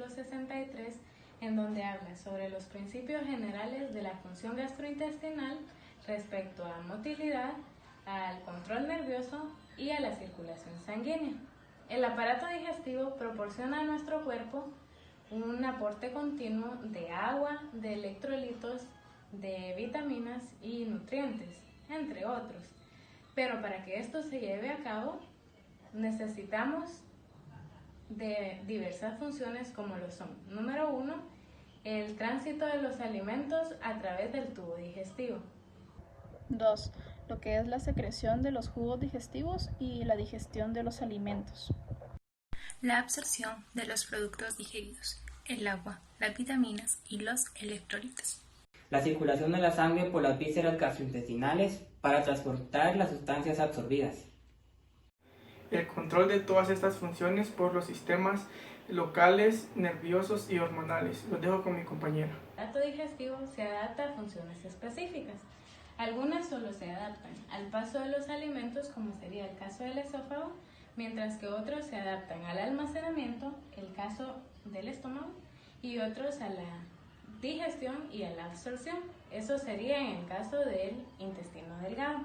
capítulo 63, en donde habla sobre los principios generales de la función gastrointestinal respecto a motilidad, al control nervioso y a la circulación sanguínea. El aparato digestivo proporciona a nuestro cuerpo un aporte continuo de agua, de electrolitos, de vitaminas y nutrientes, entre otros. Pero para que esto se lleve a cabo, necesitamos de diversas funciones como lo son: número 1, el tránsito de los alimentos a través del tubo digestivo. 2. Lo que es la secreción de los jugos digestivos y la digestión de los alimentos. La absorción de los productos digeridos, el agua, las vitaminas y los electrolitos. La circulación de la sangre por las vísceras gastrointestinales para transportar las sustancias absorbidas. El control de todas estas funciones por los sistemas locales, nerviosos y hormonales. Los dejo con mi compañera. El aparato digestivo se adapta a funciones específicas. Algunas solo se adaptan al paso de los alimentos, como sería el caso del esófago, mientras que otros se adaptan al almacenamiento, el caso del estómago, y otros a la digestión y a la absorción. Eso sería en el caso del intestino delgado.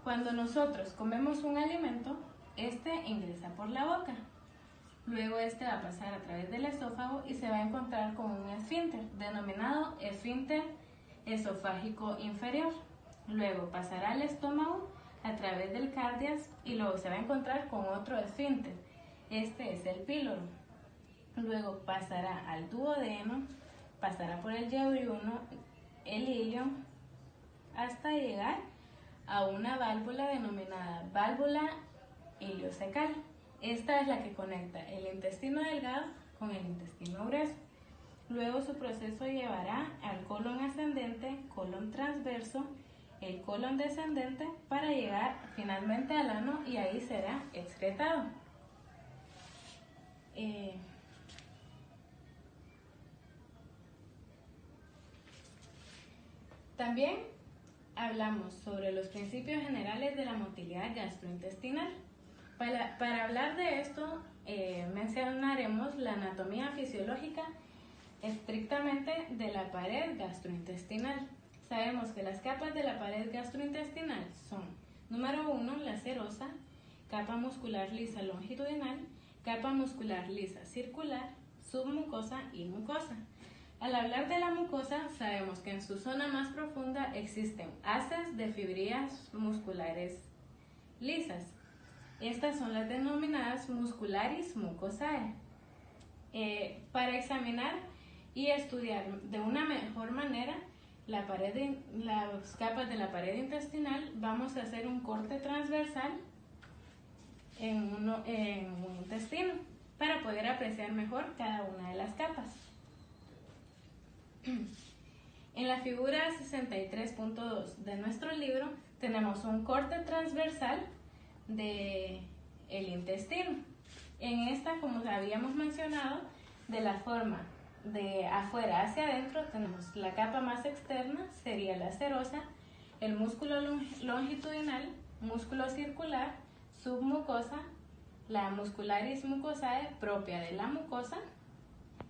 Cuando nosotros comemos un alimento, este ingresa por la boca. Luego este va a pasar a través del esófago y se va a encontrar con un esfínter, denominado esfínter esofágico inferior. Luego pasará al estómago a través del cardias y luego se va a encontrar con otro esfínter. Este es el píloro. Luego pasará al duodeno, pasará por el yeyuno, el ilio, hasta llegar a una válvula denominada válvula iliocecal. Esta es la que conecta el intestino delgado con el intestino grueso. Luego su proceso llevará al colon ascendente, colon transverso, el colon descendente, para llegar finalmente al ano y ahí será excretado. También hablamos sobre los principios generales de la motilidad gastrointestinal. Para hablar de esto, mencionaremos la anatomía fisiológica estrictamente de la pared gastrointestinal. Sabemos que las capas de la pared gastrointestinal son: número 1, la serosa, capa muscular lisa longitudinal, capa muscular lisa circular, submucosa y mucosa. Al hablar de la mucosa, sabemos que en su zona más profunda existen haces de fibrillas musculares lisas. Estas son las denominadas muscularis mucosae. Para examinar y estudiar de una mejor manera las capas de la pared intestinal, vamos a hacer un corte transversal en un intestino para poder apreciar mejor cada una de las capas. En la figura 63.2 de nuestro libro tenemos un corte transversal del intestino. En esta, como habíamos mencionado, de la forma de afuera hacia adentro, tenemos la capa más externa, sería la serosa, el músculo longitudinal, músculo circular, submucosa, la muscularis mucosae propia de la mucosa,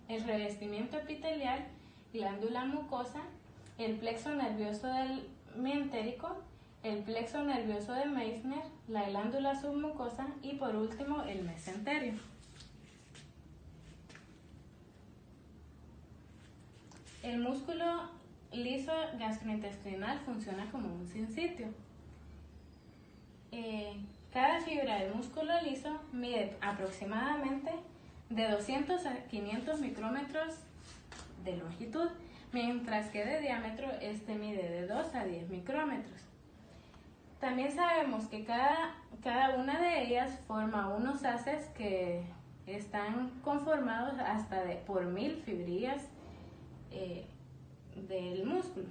el revestimiento epitelial, glándula mucosa, el plexo nervioso del mientérico, el plexo nervioso de Meissner, la glándula submucosa y por último el mesenterio. El músculo liso gastrointestinal funciona como un sinsitio. Cada fibra del músculo liso mide aproximadamente de 200 a 500 micrómetros de longitud, mientras que de diámetro este mide de 2 a 10 micrómetros. También sabemos que cada una de ellas forma unos haces que están conformados hasta por 1000 fibrillas del músculo.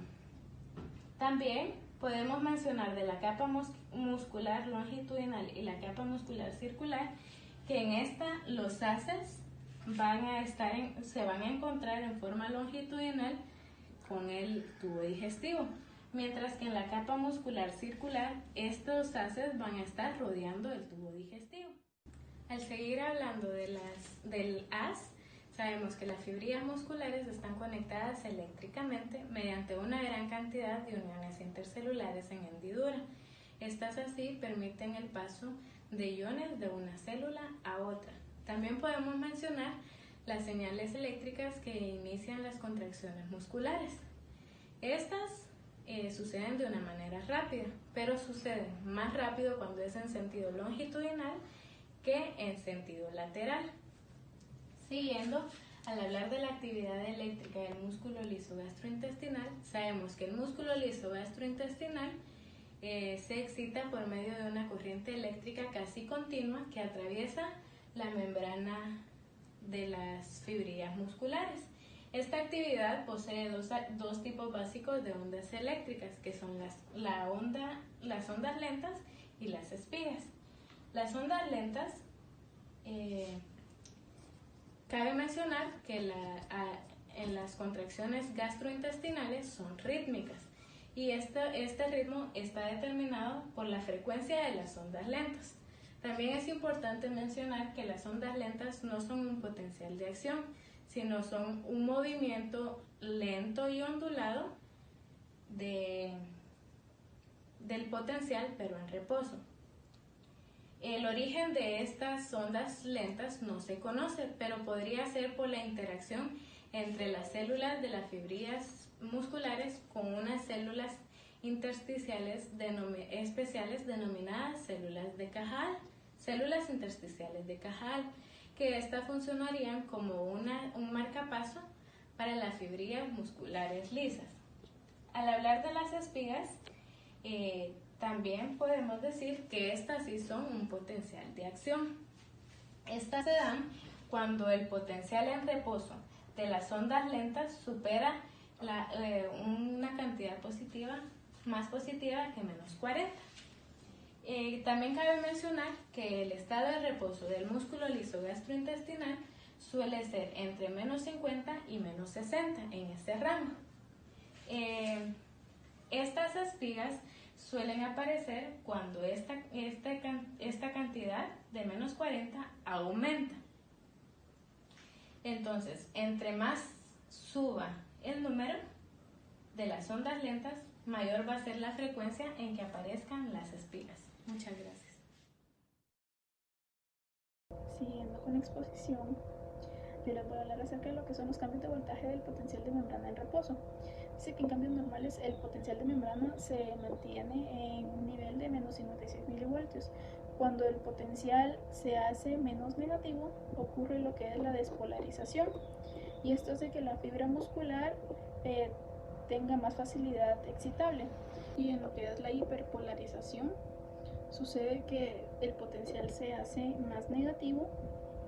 También podemos mencionar de la capa muscular longitudinal y la capa muscular circular que en esta los haces se van a encontrar en forma longitudinal con el tubo digestivo, mientras que en la capa muscular circular estos haces van a estar rodeando el tubo digestivo. Al seguir hablando del haz, Sabemos que las fibrillas musculares están conectadas eléctricamente mediante una gran cantidad de uniones intercelulares en hendidura. Estas así permiten el paso de iones de una célula a otra. También podemos mencionar las señales eléctricas que inician las contracciones musculares. Estas suceden de una manera rápida, pero suceden más rápido cuando es en sentido longitudinal que en sentido lateral. Siguiendo, al hablar de la actividad eléctrica del músculo liso gastrointestinal, sabemos que el músculo liso gastrointestinal se excita por medio de una corriente eléctrica casi continua que atraviesa la membrana de las fibrillas musculares. Esta actividad posee dos tipos básicos de ondas eléctricas, que son las ondas lentas y las espigas. Las ondas lentas, cabe mencionar que en las contracciones gastrointestinales son rítmicas y este ritmo está determinado por la frecuencia de las ondas lentas. También es importante mencionar que las ondas lentas no son un potencial de acción, sino son un movimiento lento y ondulado del potencial, pero en reposo. El origen de estas ondas lentas no se conoce, pero podría ser por la interacción entre las células de las fibrillas musculares con unas células intersticiales especiales denominadas células de Cajal, células intersticiales de Cajal, que estas funcionarían como un marcapaso para las fibrillas musculares lisas. Al hablar de las espigas, también podemos decir que estas sí son un potencial de acción. Estas se dan cuando el potencial en reposo de las ondas lentas supera una cantidad más positiva que menos 40. También cabe mencionar que el estado de reposo del músculo liso gastrointestinal suele ser entre menos 50 y menos 60 en este rango. Estas espigas suelen aparecer cuando esta cantidad de menos 40 aumenta. Entonces, entre más suba el número de las ondas lentas, mayor va a ser la frecuencia en que aparezcan las espigas. Muchas gracias. Siguiendo con la exposición, yo les voy a hablar acerca de lo que son los cambios de voltaje del potencial de membrana en reposo. Dice que en cambios normales el potencial de membrana se mantiene en un nivel de menos 56 milivoltios. Cuando el potencial se hace menos negativo, ocurre lo que es la despolarización. Y esto hace que la fibra muscular tenga más facilidad excitable. Y en lo que es la hiperpolarización, sucede que el potencial se hace más negativo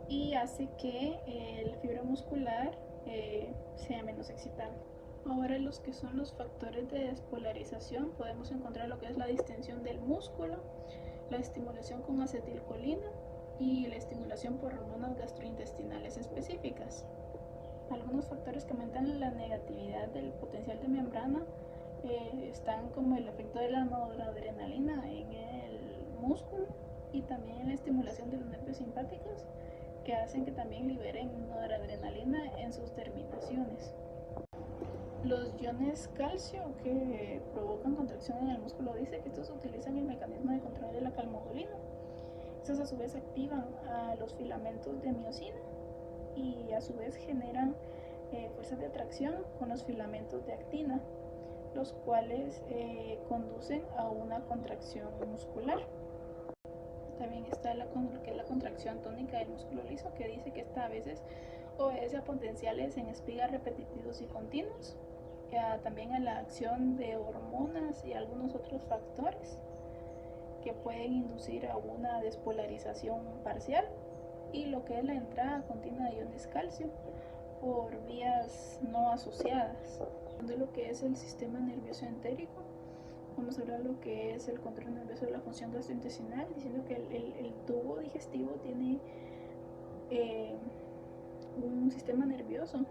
y hace que la fibra muscular sea menos excitable. Ahora, los que son los factores de despolarización, podemos encontrar lo que es la distensión del músculo, la estimulación con acetilcolina y la estimulación por hormonas gastrointestinales específicas. Algunos factores que aumentan la negatividad del potencial de membrana están como el efecto de la noradrenalina en el músculo y también la estimulación de los nervios simpáticos, que hacen que también liberen noradrenalina en sus terminaciones. Los iones calcio que provocan contracción en el músculo, dice que estos utilizan el mecanismo de control de la calmodulina. Estos a su vez activan a los filamentos de miosina y a su vez generan fuerzas de atracción con los filamentos de actina, los cuales conducen a una contracción muscular. También está lo que es la contracción tónica del músculo liso, que dice que esta a veces obedece a potenciales en espigas repetitivos y continuos, también a la acción de hormonas y algunos otros factores que pueden inducir a una despolarización parcial, y lo que es la entrada continua de iones calcio por vías no asociadas. De lo que es el sistema nervioso entérico, vamos a hablar de lo que es el control nervioso de la función gastrointestinal, diciendo que el tubo digestivo tiene un sistema nervioso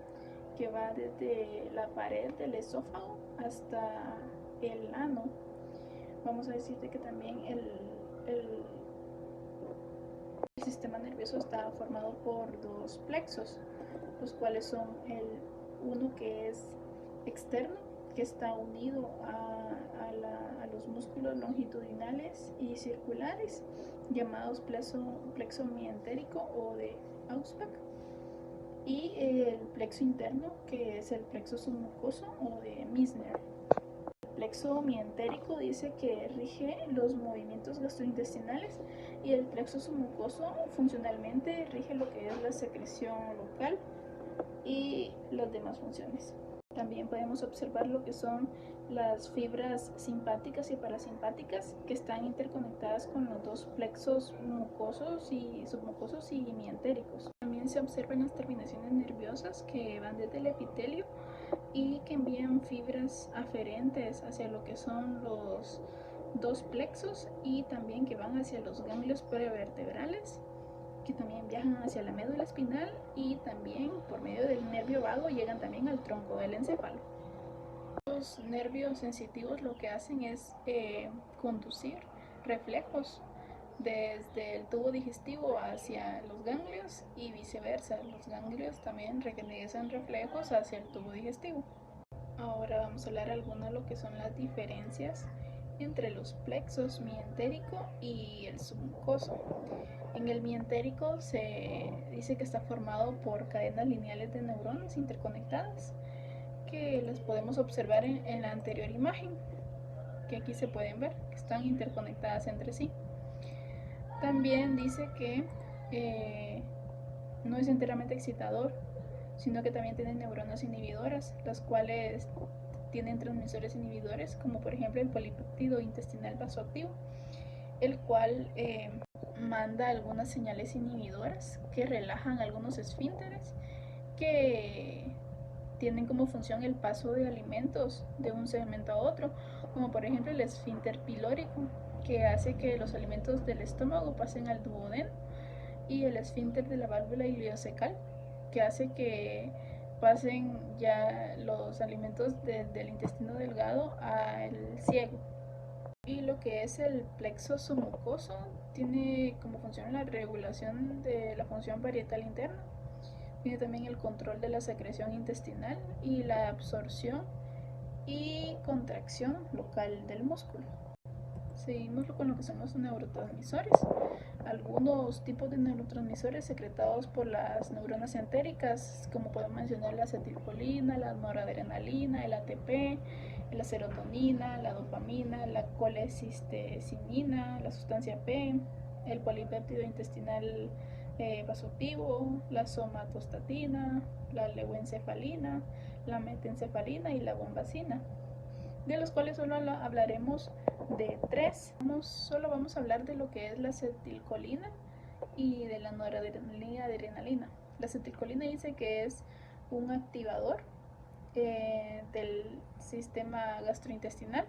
que va desde la pared del esófago hasta el ano. Vamos a decirte que también el sistema nervioso está formado por dos plexos, los cuales son uno que es externo, que está unido a los músculos longitudinales y circulares, llamados plexo mientérico o de Auspeck, y el plexo interno, que es el plexo submucoso o de Meissner. El plexo mientérico dice que rige los movimientos gastrointestinales y el plexo submucoso funcionalmente rige lo que es la secreción local y las demás funciones. También podemos observar lo que son las fibras simpáticas y parasimpáticas, que están interconectadas con los dos plexos mucosos y submucosos y mientéricos. También se observan las terminaciones nerviosas que van desde el epitelio y que envían fibras aferentes hacia lo que son los dos plexos y también que van hacia los ganglios prevertebrales, que también viajan hacia la médula espinal y también por medio del nervio vago llegan también al tronco del encéfalo. Los nervios sensitivos lo que hacen es conducir reflejos desde el tubo digestivo hacia los ganglios y viceversa. Los ganglios también regresan reflejos hacia el tubo digestivo. Ahora vamos a hablar algunas de lo que son las diferencias entre los plexos mientérico y el submucoso. En el mientérico se dice que está formado por cadenas lineales de neuronas interconectadas, que las podemos observar en la anterior imagen, que aquí se pueden ver, que están interconectadas entre sí. También dice que no es enteramente excitador, sino que también tiene neuronas inhibidoras, las cuales tienen transmisores inhibidores, como por ejemplo el polipéptido intestinal vasoactivo, el cual manda algunas señales inhibidoras que relajan algunos esfínteres que tienen como función el paso de alimentos de un segmento a otro, como por ejemplo el esfínter pilórico, que hace que los alimentos del estómago pasen al duodeno, y el esfínter de la válvula ileocecal, que hace que pasen ya los alimentos del intestino delgado al ciego. Y lo que es el plexo submucoso tiene como función la regulación de la función parietal interna. Tiene también el control de la secreción intestinal y la absorción y contracción local del músculo. Seguimos con lo que son los neurotransmisores. Algunos tipos de neurotransmisores secretados por las neuronas entéricas, como podemos mencionar la acetilcolina, la noradrenalina, el ATP, la serotonina, la dopamina, la colecistecinina, la sustancia P, el polipéptido intestinal vasoactivo, la somatostatina, la leuencefalina, la metencefalina y la bombacina, de los cuales solo hablaremos de tres. Solo vamos a hablar de lo que es la acetilcolina y de la noradrenalina y adrenalina. La acetilcolina dice que es un activador del sistema gastrointestinal.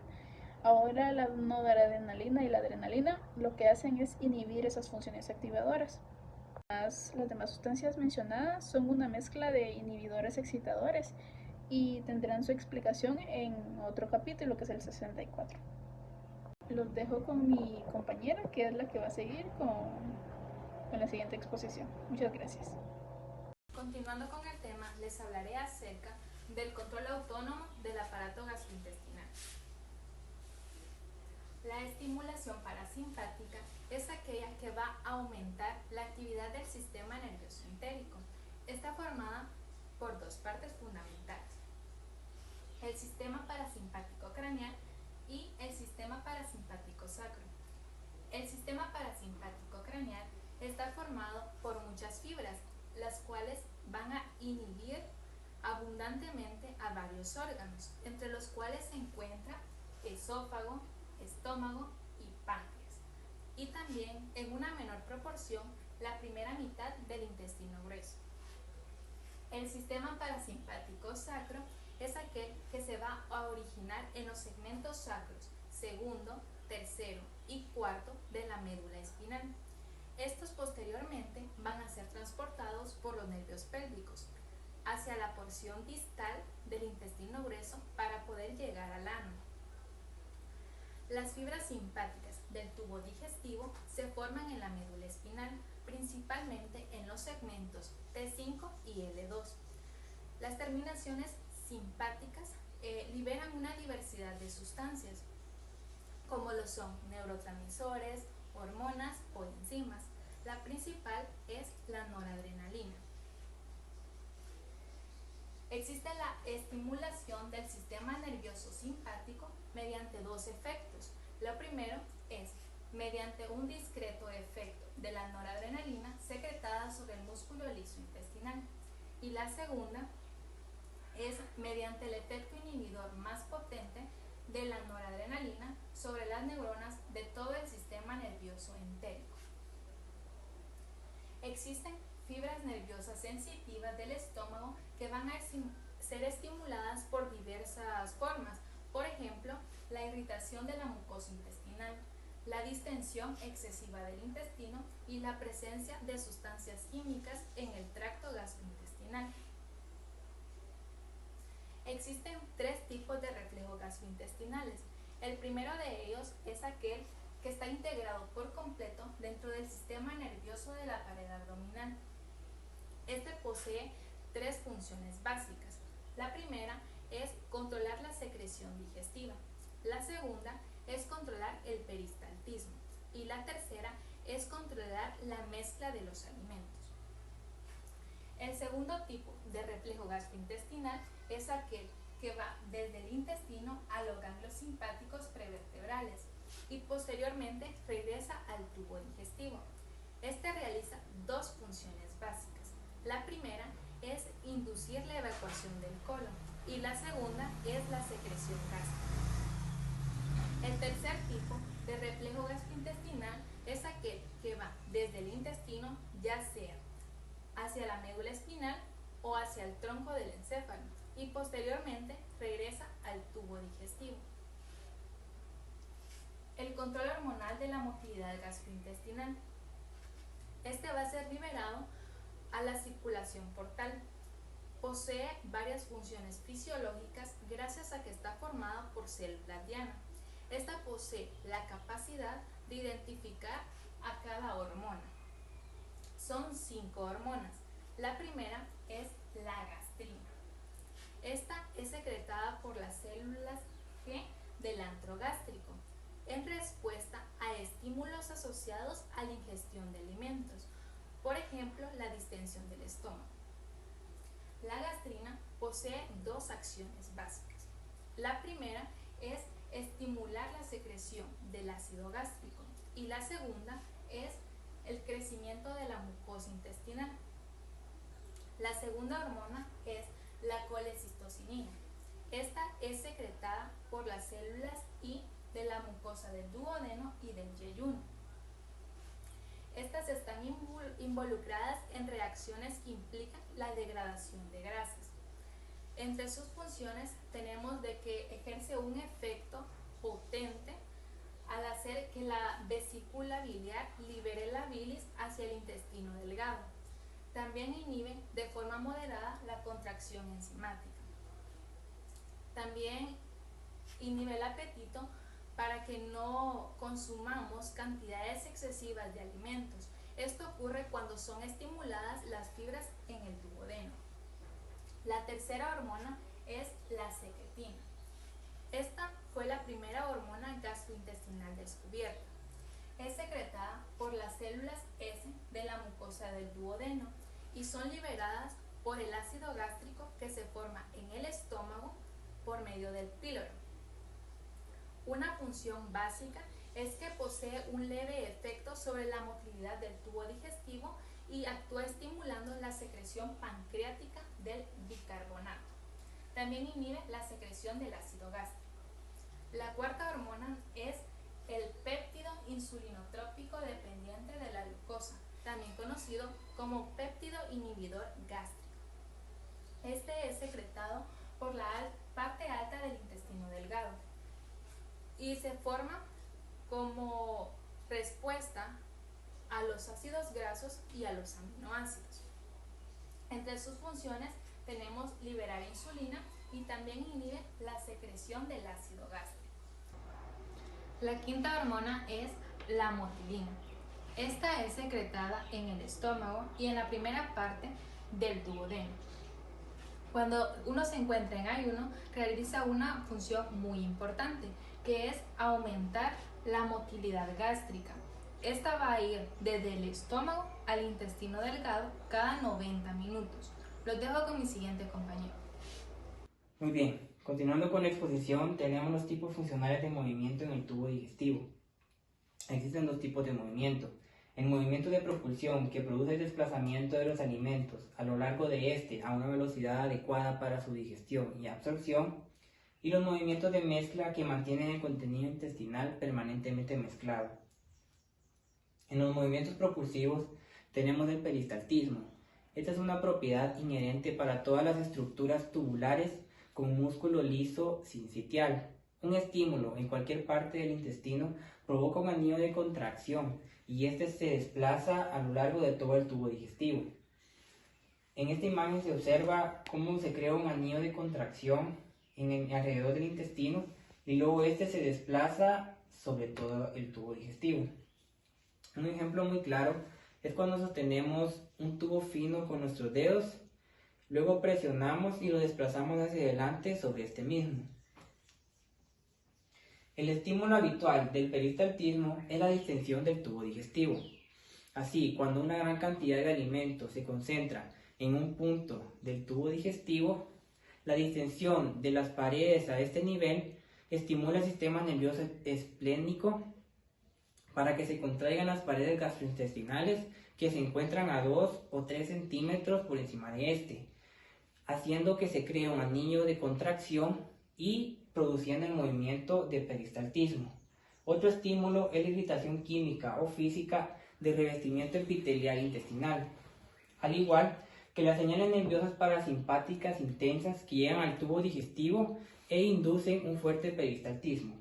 Ahora la noradrenalina y la adrenalina lo que hacen es inhibir esas funciones activadoras. Las demás sustancias mencionadas son una mezcla de inhibidores excitadores y tendrán su explicación en otro capítulo, que es el 64. Los dejo con mi compañera, que es la que va a seguir con la siguiente exposición. Muchas gracias. Continuando con el tema, les hablaré acerca del control autónomo del aparato gastrointestinal. La estimulación parasimpática es aquella que va a aumentar la actividad del sistema nervioso entérico. Está formada por dos partes fundamentales: el sistema parasimpático craneal y el sistema parasimpático sacro. El sistema parasimpático craneal está formado por muchas fibras, las cuales van a inhibir abundantemente a varios órganos, entre los cuales se encuentra esófago, estómago y páncreas, y también en una menor proporción la primera mitad del intestino grueso. El sistema parasimpático sacro es aquel que se va a originar en los segmentos sacros segundo, tercero y cuarto de la médula espinal. Estos posteriormente van a ser transportados por los nervios pélvicos hacia la porción distal del intestino grueso para poder llegar al ano. Las fibras simpáticas del tubo digestivo se forman en la médula espinal, principalmente en los segmentos T5 y L2. Las terminaciones simpáticas liberan una diversidad de sustancias, como lo son neurotransmisores, hormonas o enzimas. La principal es la noradrenalina. Existe la estimulación del sistema nervioso simpático mediante dos efectos. Lo primero es mediante un discreto efecto de la noradrenalina secretada sobre el músculo liso intestinal, y la segunda es mediante el efecto inhibidor más potente de la noradrenalina sobre las neuronas de todo el sistema nervioso entérico. Existen fibras nerviosas sensitivas del estómago que van a ser estimuladas por diversas formas, por ejemplo, la irritación de la mucosa intestinal, la distensión excesiva del intestino y la presencia de sustancias químicas en el tracto gastrointestinal. Existen tres tipos de reflejos gastrointestinales. El primero de ellos es aquel que está integrado por completo dentro del sistema nervioso de la pared abdominal. Este posee tres funciones básicas. La primera es controlar la secreción digestiva. La segunda es controlar el peristaltismo. Y la tercera es controlar la mezcla de los alimentos. El segundo tipo de reflejo gastrointestinal es aquel que va desde el intestino a los ganglios simpáticos prevertebrales y posteriormente regresa al tubo digestivo. Este realiza dos funciones básicas. La primera es inducir la evacuación del colon y la segunda es la secreción gástrica. El tercer tipo de reflejo gastrointestinal es aquel que va desde el intestino, ya sea hacia la médula espinal o hacia el tronco del encéfalo, y posteriormente regresa al tubo digestivo. El control hormonal de la motilidad gastrointestinal. Este va a ser liberado a la circulación portal. Posee varias funciones fisiológicas gracias a que está formada por células diana. Esta posee la capacidad de identificar a cada hormona. Son 5 hormonas. La primera es la gastrina. Esta es secretada por las células G del antro gástrico en respuesta a estímulos asociados a la ingestión de alimentos, por ejemplo, la distensión del estómago. La gastrina posee dos acciones básicas. La primera es estimular la secreción del ácido gástrico y la segunda es el crecimiento de la mucosa intestinal. La segunda hormona es la colecistocinina. Esta es secretada por las células I de la mucosa del duodeno y del yeyuno. Estas están involucradas en reacciones que implican la degradación de grasas. Entre sus funciones tenemos de que ejerce un efecto potente al hacer que la vesícula biliar libere la bilis hacia el intestino delgado. También inhibe de forma moderada la contracción enzimática. También inhibe el apetito para que no consumamos cantidades excesivas de alimentos. Esto ocurre cuando son estimuladas las fibras en el duodeno. La tercera hormona es la secretina. Esta fue la primera hormona gastrointestinal descubierta. Es secretada por las células S de la mucosa del duodeno y son liberadas por el ácido gástrico que se forma en el estómago por medio del píloro. Una función básica es que posee un leve efecto sobre la motilidad del tubo digestivo y actúa estimulando la secreción pancreática del bicarbonato. También inhibe la secreción del ácido gástrico. La cuarta hormona es el péptido insulinotrópico dependiente de la glucosa, también conocido como péptido inhibidor gástrico. Este es secretado por la parte alta del intestino delgado y se forma como respuesta a los ácidos grasos y a los aminoácidos. Entre sus funciones tenemos liberar insulina y también inhibe la secreción del ácido gástrico. La quinta hormona es la motilina. Esta es secretada en el estómago y en la primera parte del duodeno. Cuando uno se encuentra en ayuno, realiza una función muy importante, que es aumentar la motilidad gástrica. Esta va a ir desde el estómago al intestino delgado cada 90 minutos. Los dejo con mi siguiente compañero. Muy bien, continuando con la exposición, tenemos los tipos funcionales de movimiento en el tubo digestivo. Existen dos tipos de movimiento: el movimiento de propulsión, que produce el desplazamiento de los alimentos a lo largo de este a una velocidad adecuada para su digestión y absorción, y los movimientos de mezcla, que mantienen el contenido intestinal permanentemente mezclado. En los movimientos propulsivos tenemos el peristaltismo. Esta es una propiedad inherente para todas las estructuras tubulares con músculo liso sincitial. Un estímulo en cualquier parte del intestino provoca un anillo de contracción y este se desplaza a lo largo de todo el tubo digestivo. En esta imagen se observa cómo se crea un anillo de contracción alrededor del intestino y luego este se desplaza sobre todo el tubo digestivo. Un ejemplo muy claro es cuando sostenemos un tubo fino con nuestros dedos, luego presionamos y lo desplazamos hacia adelante sobre este mismo. El estímulo habitual del peristaltismo es la distensión del tubo digestivo. Así, cuando una gran cantidad de alimentos se concentra en un punto del tubo digestivo, la distensión de las paredes a este nivel estimula el sistema nervioso esplénico para que se contraigan las paredes gastrointestinales, que se encuentran a 2 o 3 centímetros por encima de este, haciendo que se cree un anillo de contracción y produciendo el movimiento de peristaltismo. Otro estímulo es la irritación química o física del revestimiento epitelial intestinal, al igual que las señales nerviosas parasimpáticas intensas que llegan al tubo digestivo e inducen un fuerte peristaltismo.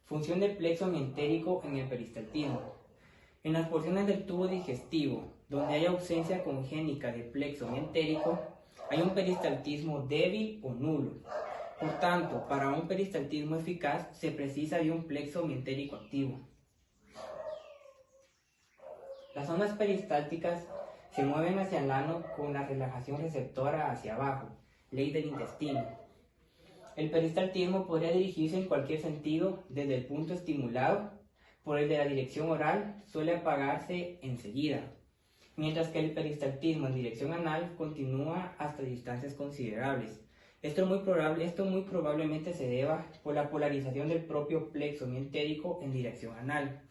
Función del plexo mientérico en el peristaltismo. En las porciones del tubo digestivo donde hay ausencia congénita de plexo mientérico, hay un peristaltismo débil o nulo. Por tanto, para un peristaltismo eficaz se precisa de un plexo mientérico activo. Las ondas peristálticas se mueven hacia el ano con la relajación receptora hacia abajo, ley del intestino. El peristaltismo podría dirigirse en cualquier sentido, desde el punto estimulado por el de la dirección oral suele apagarse enseguida, mientras que el peristaltismo en dirección anal continúa hasta distancias considerables. Esto muy probablemente se deba por la polarización del propio plexo mientérico en dirección anal.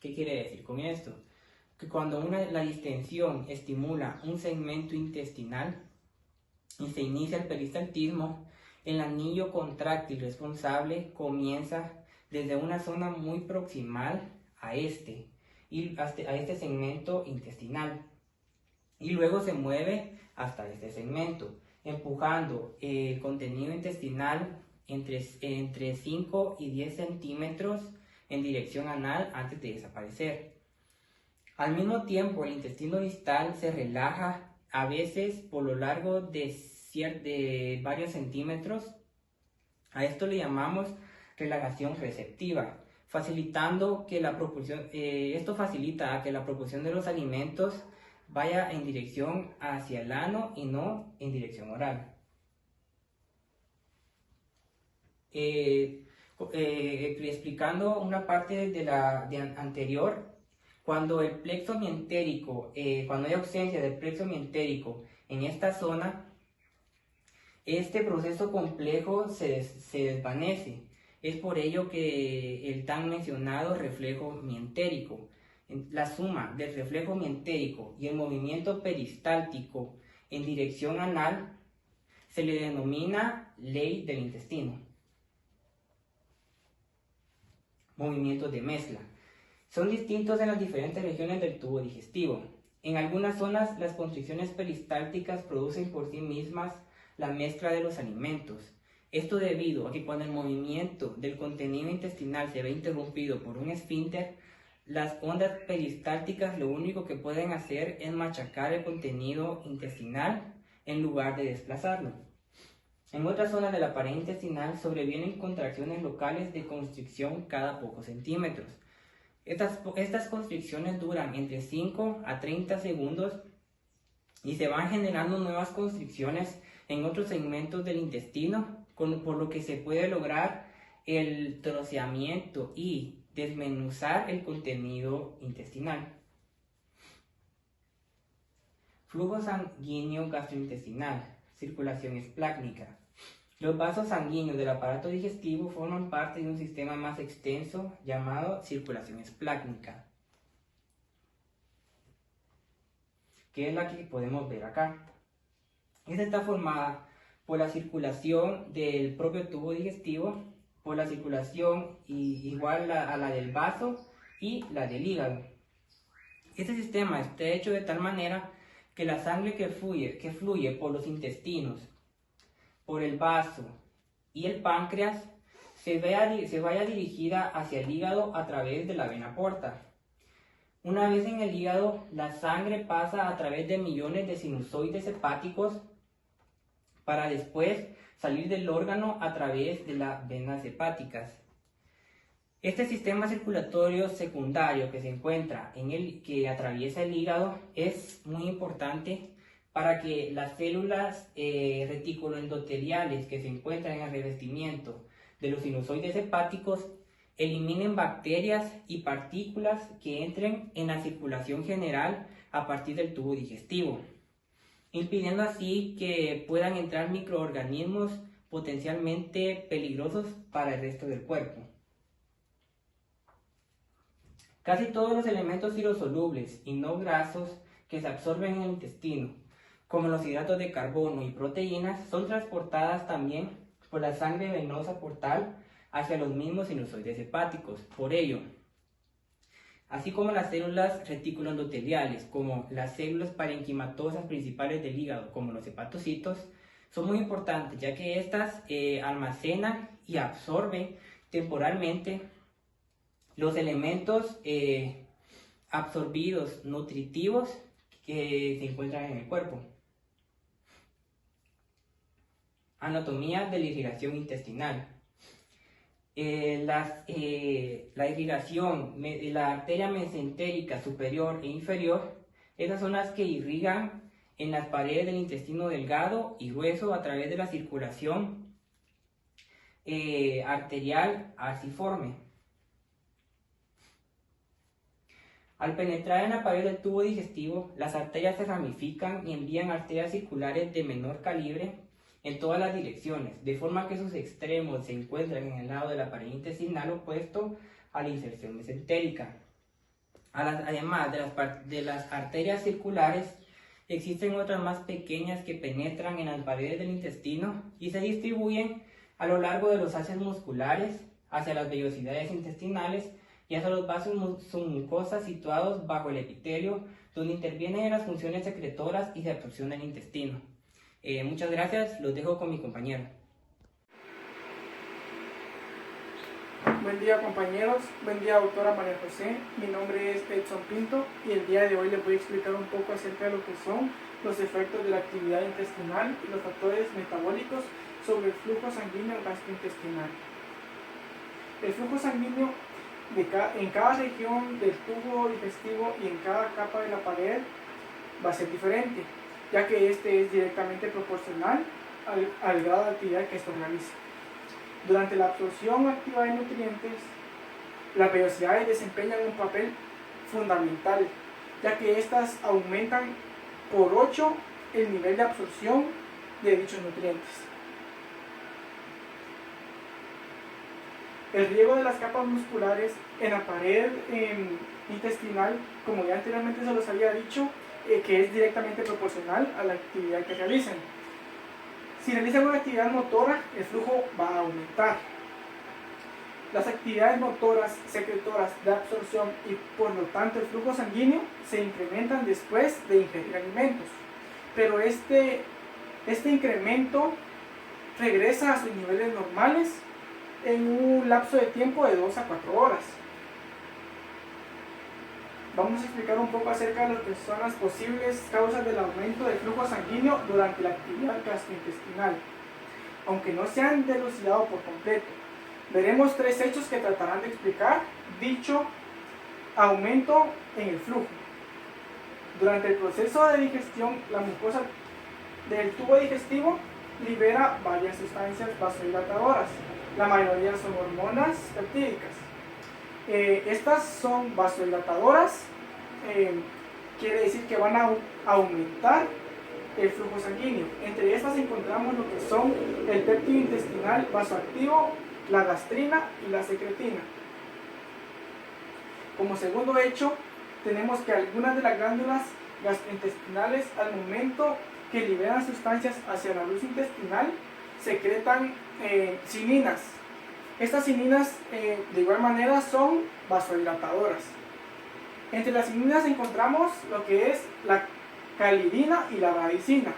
¿Qué quiere decir con esto? Que cuando la distensión estimula un segmento intestinal y se inicia el peristaltismo, el anillo contráctil responsable comienza desde una zona muy proximal a este segmento intestinal y luego se mueve hasta este segmento, empujando el contenido intestinal entre 5 y 10 centímetros en dirección anal antes de desaparecer. Al mismo tiempo, el intestino distal se relaja, a veces por lo largo de varios centímetros. A esto le llamamos relajación receptiva, facilitando que esto facilita que la propulsión de los alimentos vaya en dirección hacia el ano y no en dirección oral. Explicando una parte anterior, cuando el plexo mientérico, cuando hay ausencia del plexo mientérico en esta zona, este proceso complejo se desvanece. Es por ello que el tan mencionado reflejo mientérico, la suma del reflejo mientérico y el movimiento peristáltico en dirección anal, se le denomina ley del intestino. Movimientos de mezcla. Son distintos en las diferentes regiones del tubo digestivo. En algunas zonas, las constricciones peristálticas producen por sí mismas la mezcla de los alimentos. Esto debido a que cuando el movimiento del contenido intestinal se ve interrumpido por un esfínter, las ondas peristálticas lo único que pueden hacer es machacar el contenido intestinal en lugar de desplazarlo. En otras zonas de la pared intestinal sobrevienen contracciones locales de constricción cada pocos centímetros. Estas constricciones duran entre 5 a 30 segundos y se van generando nuevas constricciones en otros segmentos del intestino, por lo que se puede lograr el troceamiento y desmenuzar el contenido intestinal. Flujo sanguíneo gastrointestinal, circulación esplácnica. Los vasos sanguíneos del aparato digestivo forman parte de un sistema más extenso llamado circulación esplácnica, que es la que podemos ver acá. Esta está formada por la circulación del propio tubo digestivo, por la circulación igual a la del vaso y la del hígado. Este sistema está hecho de tal manera que la sangre que fluye por los intestinos, por el vaso y el páncreas se vaya dirigida hacia el hígado a través de la vena porta. Una vez en el hígado, la sangre pasa a través de millones de sinusoides hepáticos para después salir del órgano a través de las venas hepáticas. Este sistema circulatorio secundario que se encuentra que atraviesa el hígado es muy importante para que las células reticuloendoteliales que se encuentran en el revestimiento de los sinusoides hepáticos eliminen bacterias y partículas que entren en la circulación general a partir del tubo digestivo, impidiendo así que puedan entrar microorganismos potencialmente peligrosos para el resto del cuerpo. Casi todos los elementos hidrosolubles y no grasos que se absorben en el intestino, como los hidratos de carbono y proteínas, son transportadas también por la sangre venosa portal hacia los mismos sinusoides hepáticos. Por ello, así como las células reticuloendoteliales, como las células parenquimatosas principales del hígado, como los hepatocitos, son muy importantes, ya que estas almacenan y absorben temporalmente los elementos absorbidos nutritivos que se encuentran en el cuerpo. Anatomía de la irrigación intestinal. La irrigación de la arteria mesentérica superior e inferior, esas son las que irrigan en las paredes del intestino delgado y grueso a través de la circulación arterial arciforme. Al penetrar en la pared del tubo digestivo, las arterias se ramifican y envían arterias circulares de menor calibre en todas las direcciones, de forma que sus extremos se encuentran en el lado de la pared intestinal opuesto a la inserción mesentérica. Además de las arterias circulares, existen otras más pequeñas que penetran en las paredes del intestino y se distribuyen a lo largo de los haces musculares, hacia las vellosidades intestinales y hacia los vasos submucosas situados bajo el epitelio, donde intervienen en las funciones secretoras y de absorción del intestino. Muchas gracias, los dejo con mi compañero. Buen día compañeros, buen día doctora María José, mi nombre es Edson Pinto y el día de hoy les voy a explicar un poco acerca de lo que son los efectos de la actividad intestinal y los factores metabólicos sobre el flujo sanguíneo gastrointestinal. El flujo sanguíneo en cada región del tubo digestivo y en cada capa de la pared va a ser diferente, ya que este es directamente proporcional al grado de actividad que esto realiza. Durante la absorción activa de nutrientes, las vellosidades desempeñan un papel fundamental, ya que estas aumentan por 8 el nivel de absorción de dichos nutrientes. El riego de las capas musculares en la pared intestinal, como ya anteriormente se los había dicho, que es directamente proporcional a la actividad que realizan. Si realizan una actividad motora, el flujo va a aumentar. Las actividades motoras, secretoras de absorción y por lo tanto el flujo sanguíneo se incrementan después de ingerir alimentos. Pero este incremento regresa a sus niveles normales en un lapso de tiempo de 2 a 4 horas. Vamos a explicar un poco acerca de lo que son las posibles causas del aumento del flujo sanguíneo durante la actividad gastrointestinal. aunque no se han dilucidado por completo. Veremos 3 hechos que tratarán de explicar dicho aumento en el flujo. Durante el proceso de digestión, la mucosa del tubo digestivo libera varias sustancias vasodilatadoras. La mayoría son hormonas peptídicas. Estas son vasodilatadoras, quiere decir que van a aumentar el flujo sanguíneo. Entre estas encontramos lo que son el péptido intestinal vasoactivo, la gastrina y la secretina. Como segundo hecho, tenemos que algunas de las glándulas gastrointestinales, al momento que liberan sustancias hacia la luz intestinal, secretan cininas. Estas cininas de igual manera son vasodilatadoras. Entre las cininas encontramos lo que es la calidina y la bradicina.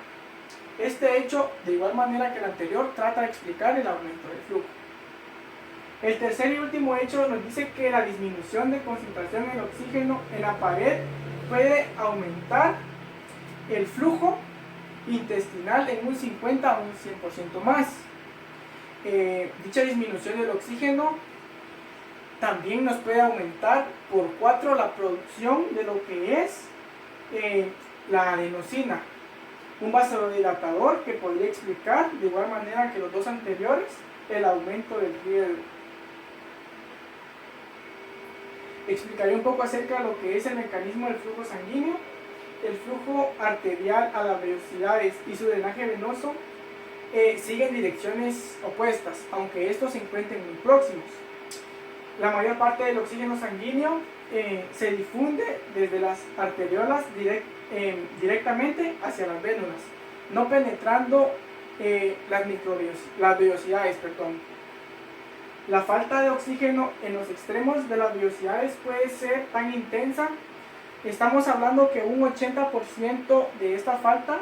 Este hecho, de igual manera que el anterior, trata de explicar el aumento del flujo. El tercer y último hecho nos dice que la disminución de concentración en el oxígeno en la pared puede aumentar el flujo intestinal en un 50 a un 100% más. Dicha disminución del oxígeno también nos puede aumentar por 4 la producción de lo que es la adenosina, un vasodilatador que podría explicar de igual manera que los dos anteriores el aumento del riesgo. Explicaré un poco acerca de lo que es el mecanismo del flujo sanguíneo. El flujo arterial a las velocidades y su drenaje venoso siguen direcciones opuestas, aunque estos se encuentren muy próximos. La mayor parte del oxígeno sanguíneo se difunde desde las arteriolas directamente hacia las vénulas, no penetrando las velocidades. La falta de oxígeno en los extremos de las velocidades puede ser tan intensa. Estamos hablando que un 80% de esta falta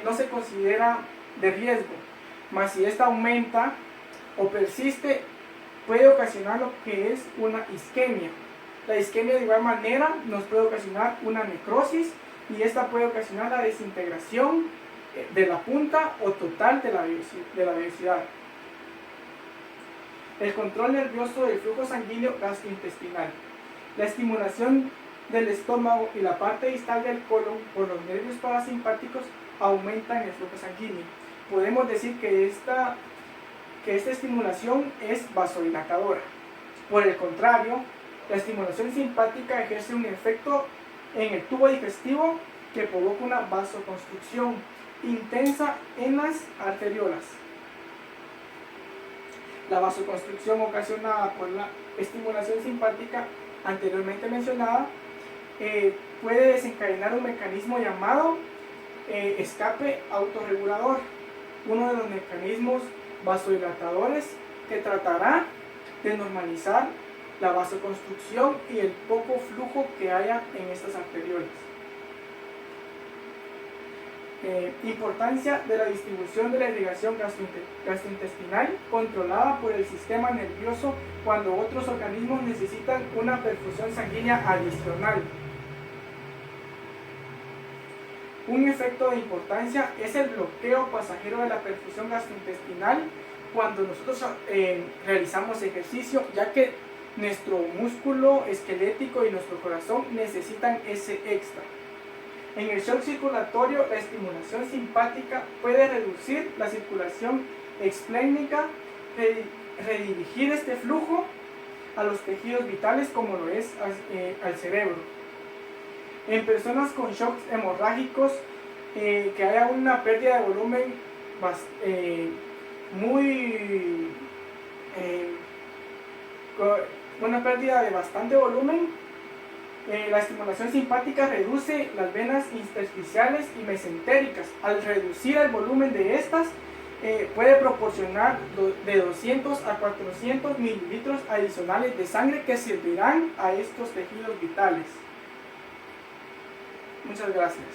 no se considera de riesgo, mas si esta aumenta o persiste, puede ocasionar lo que es una isquemia. La isquemia de igual manera nos puede ocasionar una necrosis y esta puede ocasionar la desintegración de la punta o total de la velocidad. El control nervioso del flujo sanguíneo gastrointestinal. La estimulación del estómago y la parte distal del colon por los nervios parasimpáticos aumentan el flujo sanguíneo. Podemos decir que esta estimulación es vasodilatadora. Por el contrario, la estimulación simpática ejerce un efecto en el tubo digestivo que provoca una vasoconstricción intensa en las arteriolas. La vasoconstricción ocasionada por la estimulación simpática anteriormente mencionada puede desencadenar un mecanismo llamado escape autorregulador, uno de los mecanismos vasodilatadores que tratará de normalizar la vasoconstricción y el poco flujo que haya en estas arteriolas. Importancia de la distribución de la irrigación gastrointestinal controlada por el sistema nervioso cuando otros organismos necesitan una perfusión sanguínea adicional. Un efecto de importancia es el bloqueo pasajero de la perfusión gastrointestinal cuando nosotros realizamos ejercicio, ya que nuestro músculo esquelético y nuestro corazón necesitan ese extra. En el shock circulatorio, la estimulación simpática puede reducir la circulación esplénica, redirigir este flujo a los tejidos vitales como lo es al cerebro. En personas con shocks hemorrágicos, que haya una pérdida de volumen una pérdida de bastante volumen, la estimulación simpática reduce las venas intersticiales y mesentéricas. Al reducir el volumen de estas, puede proporcionar de 200 a 400 mililitros adicionales de sangre que servirán a estos tejidos vitales. Muchas gracias.